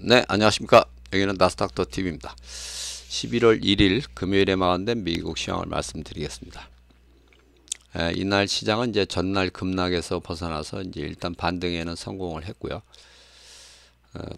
네, 안녕하십니까. 여기는 나스닥터TV입니다. 11월 1일 금요일에 마감된 미국 시황을 말씀드리겠습니다. 이날 시장은 이제 전날 급락에서 벗어나서 이제 일단 반등에는 성공을 했고요.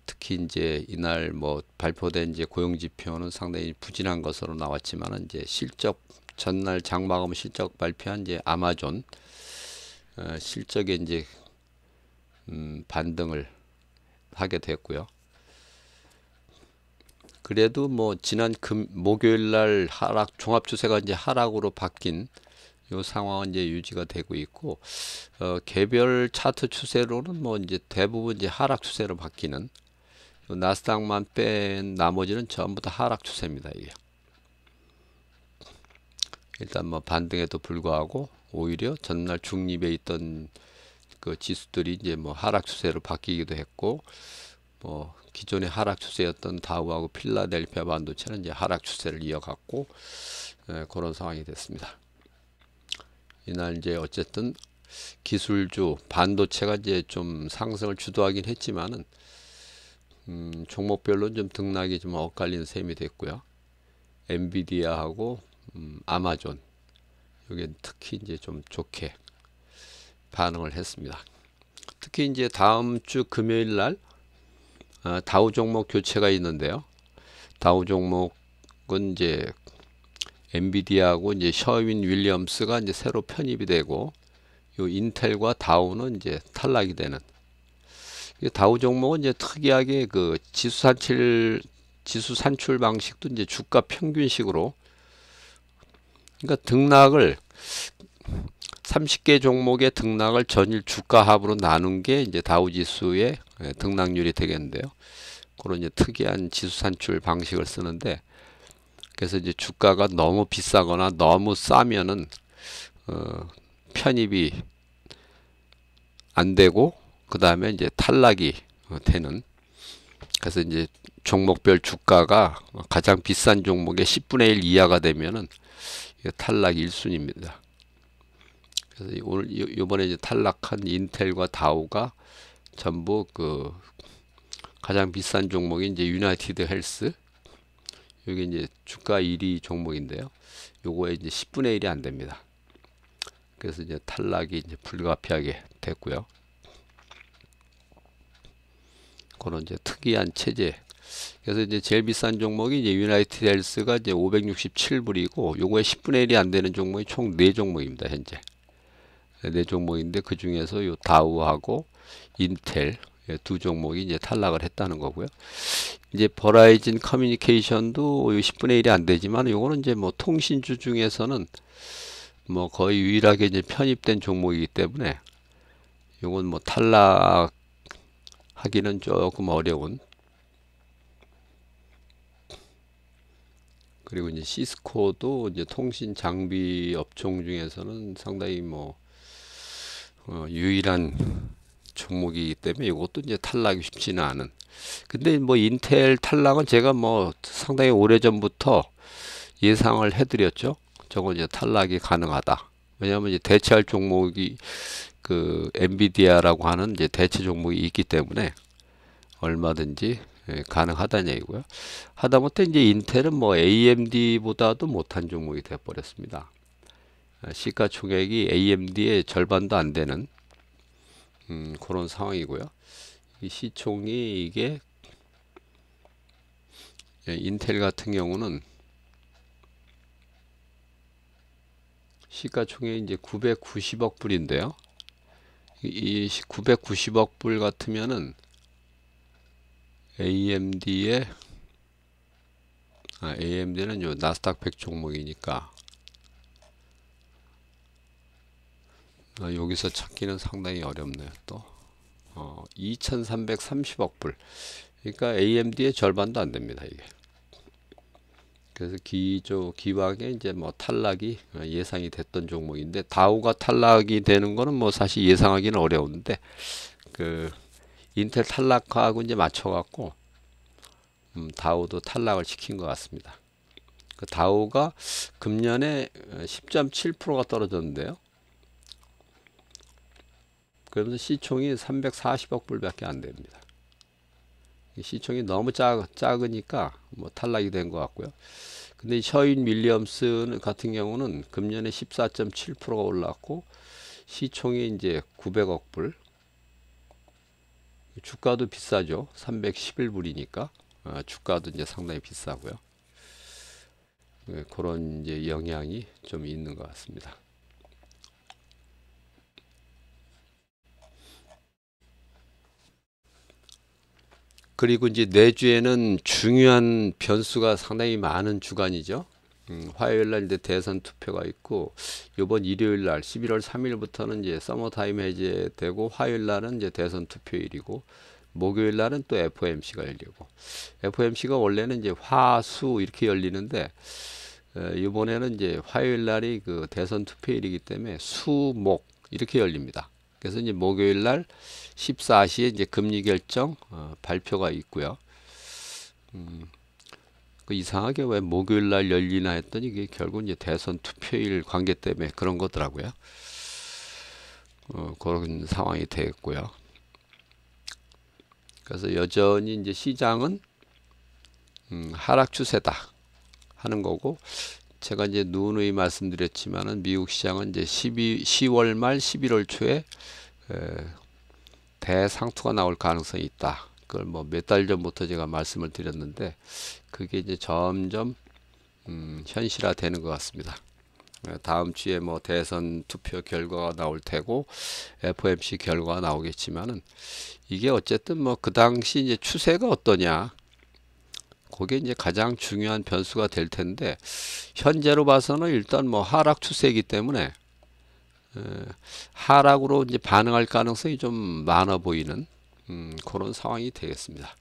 특히 이제 이날 뭐 발표된 이제 고용 지표는 상당히 부진한 것으로 나왔지만 이제 실적 전날 장마감 실적 발표한 이제 아마존 실적에 이제 반등을 하게 됐고요. 그래도 뭐 지난 목요일 날 하락 종합 추세가 이제 하락으로 바뀐 요 상황은 이제 유지가 되고 있고 개별 차트 추세로는 뭐 이제 대부분 이제 하락 추세로 바뀌는 요 나스닥만 뺀 나머지는 전부 다 하락 추세입니다. 이게 일단 뭐 반등에도 불구하고 오히려 전날 중립에 있던 그 지수들이 이제 뭐 하락 추세로 바뀌기도 했고 뭐 기존의 하락 추세였던 다우하고 필라델피아 반도체는 이제 하락 추세를 이어갔고 그런 상황이 됐습니다. 이날 이제 어쨌든 기술주 반도체가 이제 좀 상승을 주도하긴 했지만은 종목별로 좀 등락이 좀 엇갈린 셈이 됐고요. 엔비디아하고 아마존 이게 특히 이제 좀 좋게 반응을 했습니다. 특히 이제 다음 주 금요일 날 다우 종목 교체가 있는데요. 다우 종목은 이제 엔비디아하고 이제 셔윈 윌리엄스가 이제 새로 편입이 되고 요 인텔과 다우는 이제 탈락이 되는. 다우 종목은 이제 특이하게 그 지수 산출 방식도 이제 주가 평균식으로 그러니까 등락을 30개 종목의 등락을 전일 주가 합으로 나눈 게 이제 다우 지수의 등락률이 되겠는데요. 그런 이제 특이한 지수 산출 방식을 쓰는데 그래서 이제 주가가 너무 비싸거나 너무 싸면은 편입이 안 되고 그 다음에 이제 탈락이 되는. 그래서 이제 종목별 주가가 가장 비싼 종목의 10분의 1 이하가 되면은 탈락 1순위입니다. 그래서 오늘 이번에 이제 탈락한 인텔과 다우가 전부 그 가장 비싼 종목이 이제 유나이티드 헬스. 여기 이제 주가 1위 종목인데요. 요거에 이제 10분의 1이 안 됩니다. 그래서 이제 탈락이 이제 불가피하게 됐고요. 그런 이제 특이한 체제. 그래서 이제 제일 비싼 종목이 이제 유나이티드 헬스가 이제 567불이고 요거에 10분의 1이 안 되는 종목이 총 4종목입니다. 현재. 4종목인데 그 중에서 요 다우하고 인텔 두 종목이 이제 탈락을 했다는 거고요. 이제 버라이즌 커뮤니케이션도 10분의 1이 안 되지만 요거는 이제 뭐 통신주 중에서는 뭐 거의 유일하게 이제 편입된 종목이기 때문에 요건 뭐 탈락하기는 조금 어려운. 그리고 이제 시스코도 이제 통신 장비 업종 중에서는 상당히 뭐 유일한 종목이기 때문에 이것도 이제 탈락이 쉽지는 않은. 근데 뭐 인텔 탈락은 제가 뭐 상당히 오래전부터 예상을 해드렸죠. 저건 이제 탈락이 가능하다. 왜냐하면 이제 대체할 종목이 그 엔비디아라고 하는 이제 대체 종목이 있기 때문에 얼마든지 가능하다는 얘기고요. 하다못해 이제 인텔은 뭐 AMD보다도 못한 종목이 되어버렸습니다. 시가총액이 AMD의 절반도 안 되는 그런 상황이고요. 이 시총이 이게 인텔 같은 경우는 시가총액이 이제 990억 불인데요. 이 990억 불 같으면은 AMD의 AMD는 요 나스닥 100 종목이니까 여기서 찾기는 상당히 어렵네요. 또 2330억 불. 그러니까 AMD의 절반도 안 됩니다, 이게. 그래서 기왕에 이제 뭐 탈락이 예상이 됐던 종목인데 다우가 탈락이 되는 거는 뭐 사실 예상하기는 어려운데 그 인텔 탈락하고 이제 맞춰갖고 다우도 탈락을 시킨 것 같습니다. 그 다우가 금년에 10.7%가 떨어졌는데요. 그러면서 시총이 340억 불밖에 안 됩니다. 시총이 너무 작으니까 뭐 탈락이 된 것 같고요. 근데 셔윈 윌리엄스 같은 경우는 금년에 14.7%가 올랐고 시총이 이제 900억 불. 주가도 비싸죠. 311불이니까 주가도 이제 상당히 비싸고요. 네, 그런 이제 영향이 좀 있는 것 같습니다. 그리고 이제 내주에는 중요한 변수가 상당히 많은 주간이죠. 화요일 날 이제 대선 투표가 있고, 이번 일요일 날 11월 3일부터는 이제 서머타임 해제되고, 화요일 날은 이제 대선 투표일이고, 목요일 날은 또 FOMC가 열리고, FOMC가 원래는 이제 화수 이렇게 열리는데, 이번에는 이제 화요일 날이 그 대선 투표일이기 때문에 수목 이렇게 열립니다. 그래서 이제 목요일 날 14시에 이제 금리 결정 발표가 있고요. 그 이상하게 왜 목요일 날 열리나 했더니 이게 결국 이제 대선 투표일 관계 때문에 그런 거더라고요. 그런 상황이 되겠고요. 그래서 여전히 이제 시장은 하락 추세다 하는 거고, 제가 이제 누누이 말씀드렸지만은 미국 시장은 이제 10월 말 11월 초에 대상투가 나올 가능성이 있다. 그걸 뭐 몇 달 전부터 제가 말씀을 드렸는데, 그게 이제 점점 현실화되는 것 같습니다. 다음 주에 뭐 대선 투표 결과가 나올 테고 FOMC 결과가 나오겠지만은, 이게 어쨌든 뭐 그 당시 이제 추세가 어떠냐, 그게 이제 가장 중요한 변수가 될 텐데, 현재로 봐서는 일단 뭐 하락 추세이기 때문에 하락으로 이제 반응할 가능성이 좀 많아 보이는 그런 상황이 되겠습니다.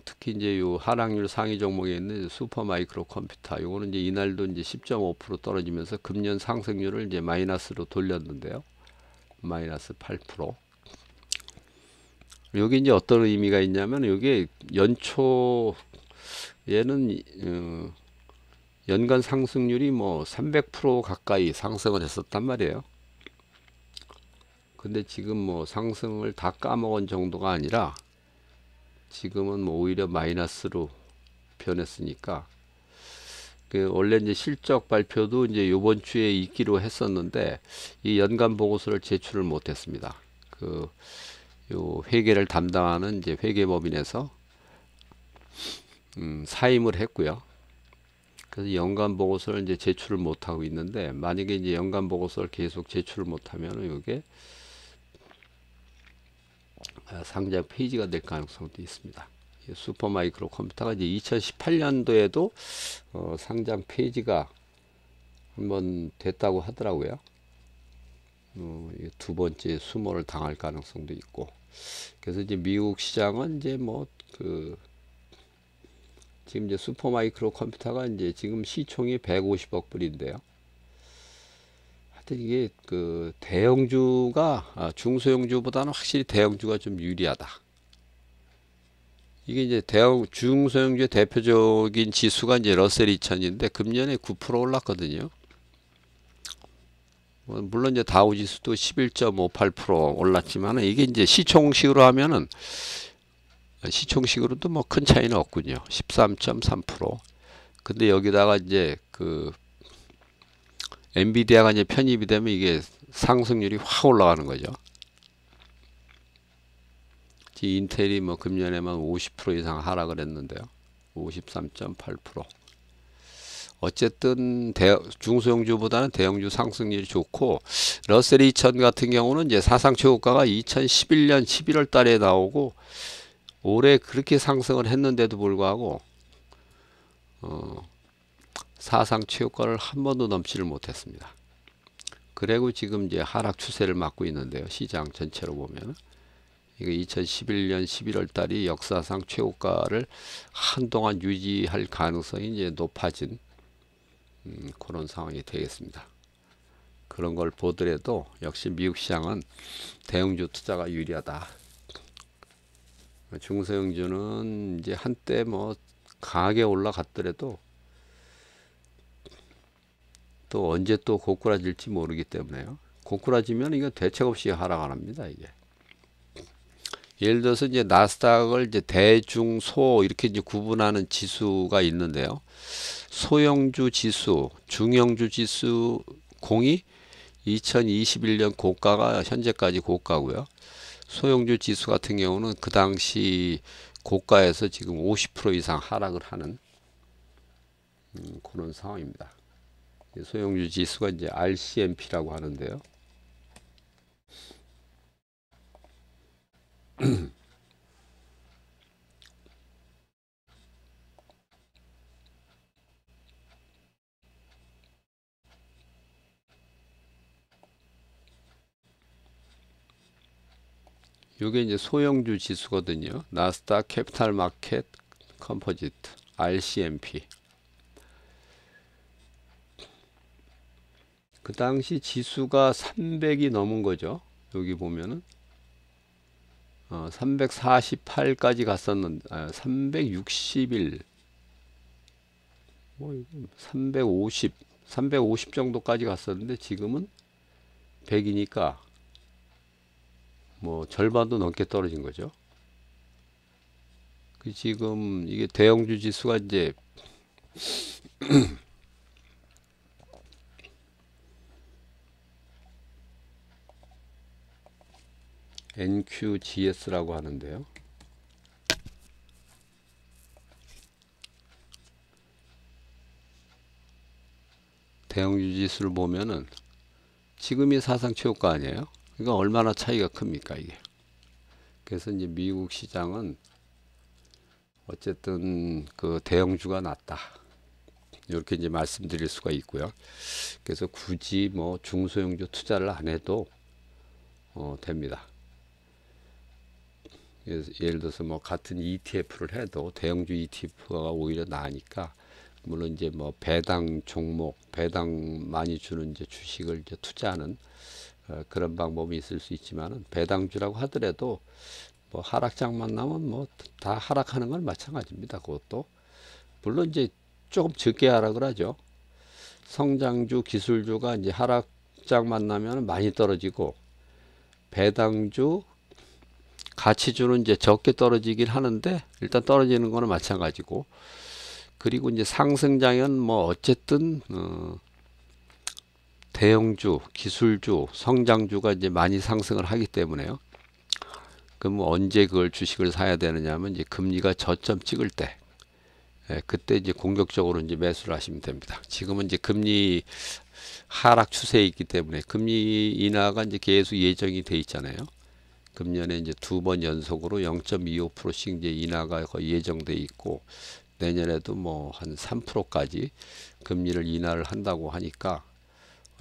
특히 이제 요 하락률 상위 종목에 있는 슈퍼 마이크로 컴퓨터, 요거는 이제 이날도 이제 10.5% 떨어지면서 금년 상승률을 이제 마이너스로 돌렸는데요. 마이너스 8%. 여기 이제 어떤 의미가 있냐면, 여기 연초 얘는 연간 상승률이 뭐 300% 가까이 상승을 했었단 말이에요. 근데 지금 뭐 상승을 다 까먹은 정도가 아니라 지금은 뭐 오히려 마이너스로 변했으니까, 그 원래 이제 실적 발표도 이제 요번 주에 있기로 했었는데 이 연간 보고서를 제출을 못했습니다. 그 요 회계를 담당하는 이제 회계법인에서 사임을 했고요. 그래서 연간 보고서를 이제 제출을 못하고 있는데, 만약에 이제 연간 보고서를 계속 제출을 못하면 이게 상장 폐지가 될 가능성도 있습니다. 슈퍼마이크로 컴퓨터가 이제 2018년도에도 상장 폐지가 한번 됐다고 하더라고요. 두 번째 수모를 당할 가능성도 있고, 그래서 이제 미국 시장은 이제 뭐 지금 이제 슈퍼마이크로 컴퓨터가 이제 지금 시총이 150억 불인데요. 하여튼 이게 그 대형주가 중소형주보다는 확실히 대형주가 좀 유리하다. 이게 이제 중소형주의 대표적인 지수가 이제 러셀 2000인데 금년에 9% 올랐거든요. 물론 이제 다우 지수도 11.58% 올랐지만, 이게 이제 시총식으로 하면은 시총식으로도 뭐 큰 차이는 없군요. 13.3%. 근데 여기다가 이제 그 엔비디아가 이제 편입이 되면 이게 상승률이 확 올라가는 거죠. 인텔이 뭐 금년에만 50% 이상 하락을 했는데요. 53.8%. 어쨌든 중소형주보다는 대형주 상승률이 좋고, 러셀 2000 같은 경우는 이제 사상 최고가가 2011년 11월 달에 나오고 올해 그렇게 상승을 했는데도 불구하고 사상 최고가를 한 번도 넘지를 못했습니다. 그리고 지금 이제 하락 추세를 맞고 있는데요. 시장 전체로 보면 이게 2011년 11월 달이 역사상 최고가를 한동안 유지할 가능성이 이제 높아진 그런 상황이 되겠습니다. 그런 걸 보더라도 역시 미국 시장은 대형주 투자가 유리하다. 중소형주는 이제 한때 뭐 강하게 올라갔더라도 또 언제 또 고꾸라질지 모르기 때문에요. 고꾸라지면 이거 대책 없이 하락 안 합니다. 이게. 예를 들어서 이제 나스닥을 이제 대중 소 이렇게 이제 구분하는 지수가 있는데요. 소형주 지수, 중형주 지수 공이 2021년 고가가 현재까지 고가고요. 소형주 지수 같은 경우는 그 당시 고가에서 지금 50% 이상 하락을 하는 그런 상황입니다. 소형주 지수가 이제 RCMP라고 하는데요. 이게 이제 소형주 지수거든요. 나스닥 캐피탈 마켓 컴포지트 RCMP. 그 당시 지수가 300이 넘은 거죠. 여기 보면은 348까지 갔었는데 361 뭐 350 정도까지 갔었는데 지금은 100이니까 뭐 절반도 넘게 떨어진 거죠. 그 지금 이게 대형주 지수가 이제 NQGS라고 하는데요. 대형주 지수를 보면은 지금이 사상 최고가 아니에요? 그러니까 얼마나 차이가 큽니까 이게. 그래서 이제 미국 시장은 어쨌든 그 대형주가 낫다. 이렇게 이제 말씀드릴 수가 있고요. 그래서 굳이 뭐 중소형주 투자를 안 해도 됩니다. 예를 들어서 뭐 같은 ETF를 해도 대형주 ETF가 오히려 나으니까 물론 이제 뭐 배당 종목, 배당 많이 주는 이제 주식을 이제 투자하는 그런 방법이 있을 수 있지만은 배당주라고 하더라도 뭐 하락장만 나면 뭐 다 하락하는 건 마찬가지입니다. 그것도 물론 이제 조금 적게 하락을 하죠. 성장주, 기술주가 이제 하락장만 나면 많이 떨어지고 배당주, 가치주는 이제 적게 떨어지긴 하는데 일단 떨어지는 거는 마찬가지고 그리고 이제 상승장은 뭐 어쨌든 대형주, 기술주, 성장주가 이제 많이 상승을 하기 때문에요. 그럼 뭐 언제 그걸 주식을 사야 되느냐면 이제 금리가 저점 찍을 때 그때 이제 공격적으로 이제 매수를 하시면 됩니다. 지금은 이제 금리 하락 추세에 있기 때문에 금리 인하가 이제 계속 예정이 돼 있잖아요. 금년에 이제 2번 연속으로 0.25%씩 이제 인하가 거의 예정돼 있고 내년에도 뭐 한 3%까지 금리를 인하를 한다고 하니까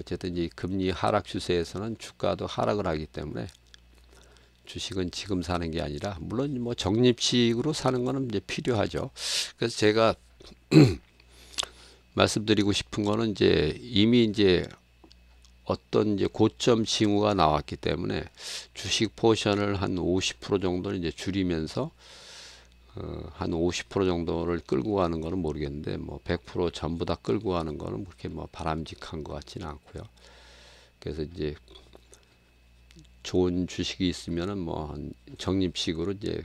어쨌든 이 금리 하락 추세에서는 주가도 하락을 하기 때문에 주식은 지금 사는 게 아니라 물론 뭐 적립식으로 사는 거는 이제 필요하죠. 그래서 제가 말씀드리고 싶은 거는 이제 이미 이제 어떤 이제 고점 징후가 나왔기 때문에 주식 포션을 한 50% 정도는 이제 줄이면서 한 50% 정도를 끌고 가는 거는 모르겠는데 뭐 100% 전부 다 끌고 가는 거는 그렇게 뭐 바람직한 것 같지는 않고요. 그래서 이제 좋은 주식이 있으면은 뭐 적립식으로 이제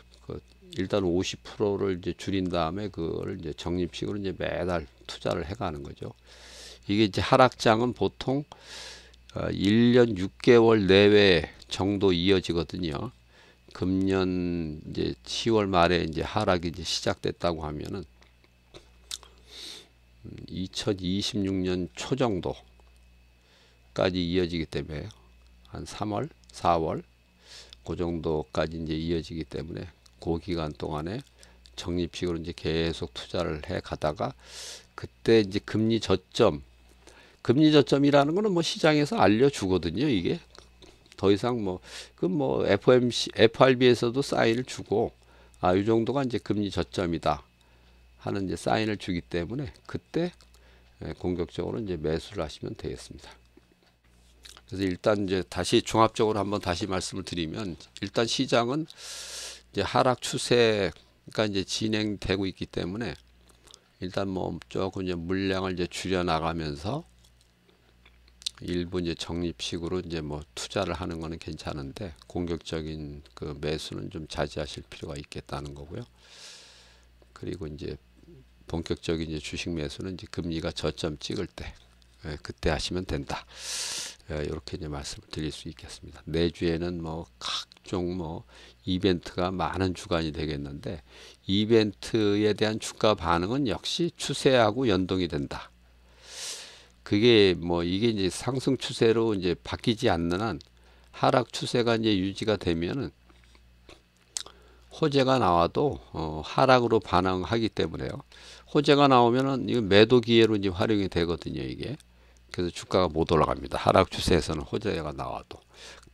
일단 50%를 이제 줄인 다음에 그걸 이제 적립식으로 이제 매달 투자를 해가는 거죠. 이게 이제 하락장은 보통 1년 6개월 내외 정도 이어지거든요. 금년 이제 10월 말에 이제 하락이 이제 시작됐다고 하면은 2026년 초 정도까지 이어지기 때문에 한 3월, 4월 그 정도까지 이제 이어지기 때문에 그 기간 동안에 적립식으로 이제 계속 투자를 해 가다가 그때 이제 금리 저점이라는 거는 뭐 시장에서 알려주거든요. 이게 더 이상 뭐 FOMC, FRB에서도 사인을 주고 이 정도가 이제 금리 저점이다 하는 이제 사인을 주기 때문에 그때 공격적으로 이제 매수를 하시면 되겠습니다. 그래서 일단 이제 다시 종합적으로 한번 다시 말씀을 드리면 일단 시장은 이제 하락 추세가 이제 진행되고 있기 때문에 일단 뭐 조금 이제 물량을 이제 줄여 나가면서 일부 이제 적립식으로 이제 뭐 투자를 하는 거는 괜찮은데 공격적인 그 매수는 좀 자제하실 필요가 있겠다는 거고요. 그리고 이제 본격적인 이제 주식 매수는 이제 금리가 저점 찍을 때 그때 하시면 된다. 이렇게 이제 말씀을 드릴 수 있겠습니다. 내주에는 뭐 각종 뭐 이벤트가 많은 주간이 되겠는데 이벤트에 대한 주가 반응은 역시 추세하고 연동이 된다. 그게 뭐 이게 이제 상승 추세로 이제 바뀌지 않는 한 하락 추세가 이제 유지가 되면은 호재가 나와도 하락으로 반응하기 때문에요. 호재가 나오면은 이거 매도 기회로 이제 활용이 되거든요, 이게. 그래서 주가가 못 올라갑니다. 하락 추세에서는 호재가 나와도.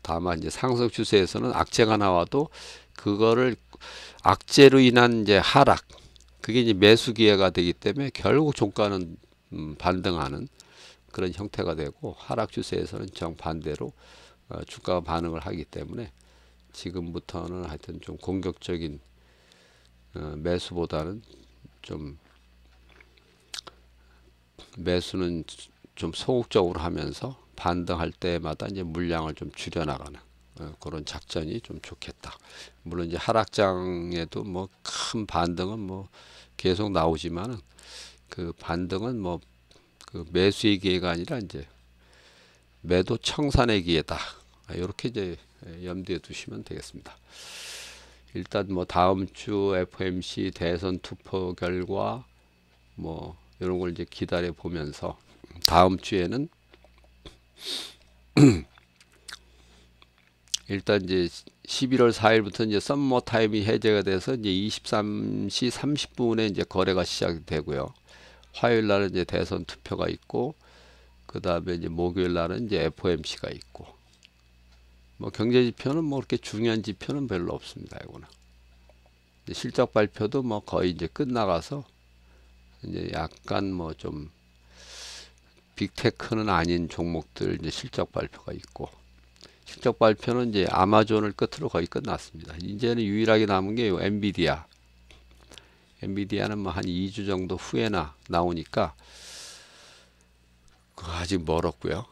다만 이제 상승 추세에서는 악재가 나와도 그거를 악재로 인한 이제 하락, 그게 이제 매수 기회가 되기 때문에 결국 종가는 반등하는 그런 형태가 되고, 하락 추세에서는 정반대로 주가가 반응을 하기 때문에 지금부터는 하여튼 좀 공격적인 매수보다는 좀 매수는 좀 소극적으로 하면서 반등할 때마다 이제 물량을 좀 줄여나가는 그런 작전이 좀 좋겠다. 물론 이제 하락장에도 뭐 큰 반등은 뭐 계속 나오지만은 그 반등은 뭐 그 매수의 기회가 아니라 이제 매도 청산의 기회다. 이렇게 이제 염두에 두시면 되겠습니다. 일단 뭐 다음 주 FOMC 대선 투표 결과 뭐 이런 걸 이제 기다려 보면서 다음 주에는 일단 이제 11월 4일부터 이제 썸머 타임이 해제가 돼서 이제 23시 30분에 이제 거래가 시작이 되고요. 화요일 날은 이제 대선 투표가 있고, 그 다음에 이제 목요일 날은 이제 FOMC가 있고, 뭐 경제 지표는 뭐 그렇게 중요한 지표는 별로 없습니다. 이거는 실적 발표도 뭐 거의 이제 끝나가서 이제 약간 뭐 좀 빅테크는 아닌 종목들 이제 실적 발표가 있고, 실적 발표는 이제 아마존을 끝으로 거의 끝났습니다. 이제는 유일하게 남은 게 엔비디아. 엔비디아는 뭐 한 2주 정도 후에나 나오니까 아직 멀었고요.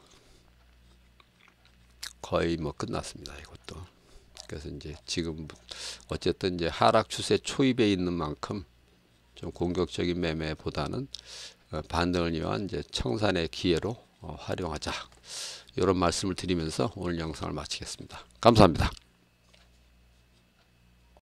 거의 뭐 끝났습니다. 이것도. 그래서 이제 지금 어쨌든 이제 하락 추세 초입에 있는 만큼 좀 공격적인 매매보다는 반등을 위한 이제 청산의 기회로 활용하자. 이런 말씀을 드리면서 오늘 영상을 마치겠습니다. 감사합니다.